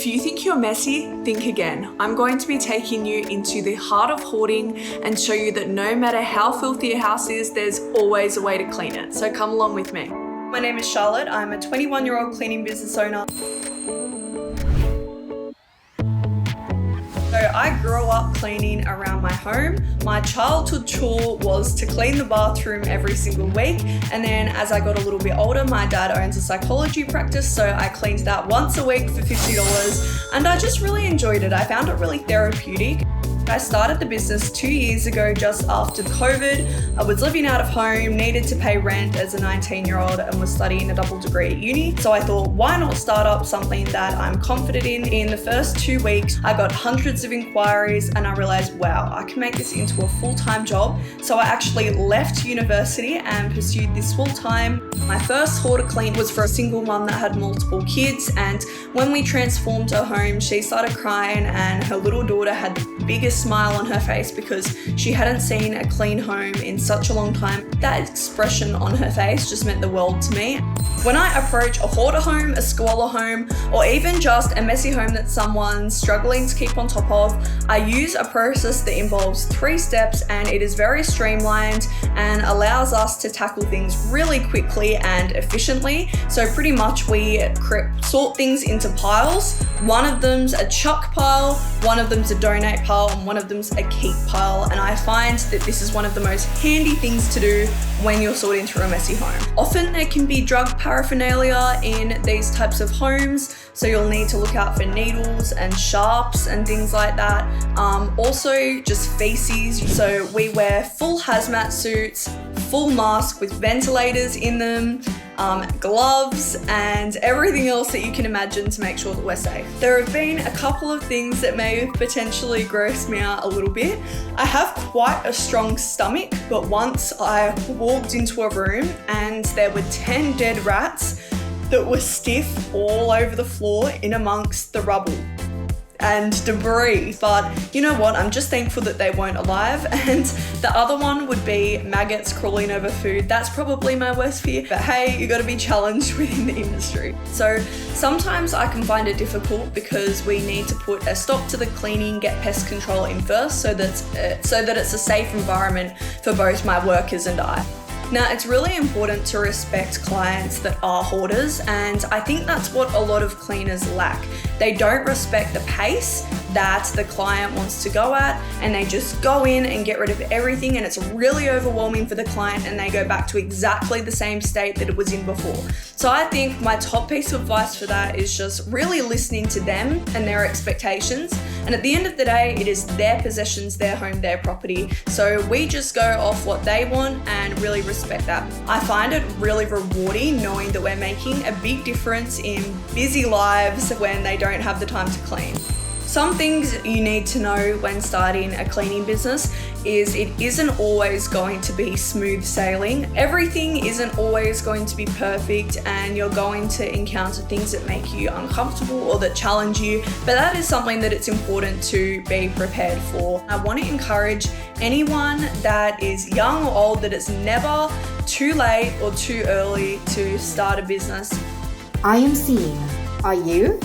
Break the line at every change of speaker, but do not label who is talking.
If you think you're messy, think again. I'm going to be taking you into the heart of hoarding and show you that no matter how filthy a house is, there's always a way to clean it. So come along with me. My name is Charlotte. I'm a 21-year-old cleaning business owner. So I grew up cleaning around my home. My childhood chore was to clean the bathroom every single week. And then as I got a little bit older, my dad owns a psychology practice. So I cleaned that once a week for $50 and I just really enjoyed it. I found it really therapeutic. I started the business 2 years ago just after COVID. I was living out of home, needed to pay rent as a 19-year-old and was studying a double degree at uni. So I thought, why not start up something that I'm confident in? In the first 2 weeks, I got hundreds of inquiries and I realized, wow, I can make this into a full-time job. So I actually left university and pursued this full-time. My first hoarder clean was for a single mum that had multiple kids. And when we transformed her home, she started crying and her little daughter had the biggest smile on her face because she hadn't seen a clean home in such a long time. That expression on her face just meant the world to me. When I approach a hoarder home, a squalor home, or even just a messy home that someone's struggling to keep on top of, I use a process that involves 3 steps and it is very streamlined and allows us to tackle things really quickly and efficiently. So pretty much we sort things into piles. One of them's a chuck pile, one of them's a donate pile, and one of them's a keep pile. And I find that this is one of the most handy things to do when you're sorting through a messy home. Often there can be drug paraphernalia in these types of homes, so you'll need to look out for needles and sharps and things like that. Also just feces. So we wear full hazmat suits, full mask with ventilators in them, gloves and everything else that you can imagine to make sure that we're safe. There have been a couple of things that may have potentially grossed me out a little bit. I have quite a strong stomach, but once I walked into a room and there were 10 dead rats that were stiff all over the floor in amongst the rubble and debris. But you know what, I'm just thankful that they weren't alive. And the other one would be maggots crawling over food. That's probably my worst fear, but hey, you got to be challenged within the industry. So sometimes I can find it difficult because we need to put a stop to the cleaning, get pest control in first so that it's a safe environment for both my workers and I. Now, it's really important to respect clients that are hoarders, and I think that's what a lot of cleaners lack. They don't respect the pace that the client wants to go at, and they just go in and get rid of everything, and it's really overwhelming for the client, and they go back to exactly the same state that it was in before. So I think my top piece of advice for that is just really listening to them and their expectations. And at the end of the day, it is their possessions, their home, their property. So we just go off what they want and really respect that. I find it really rewarding knowing that we're making a big difference in busy lives when they don't have the time to clean. Some things you need to know when starting a cleaning business is it isn't always going to be smooth sailing. Everything isn't always going to be perfect and you're going to encounter things that make you uncomfortable or that challenge you, but that is something that it's important to be prepared for. I want to encourage anyone that is young or old that it's never too late or too early to start a business.
I am seeing. Are you?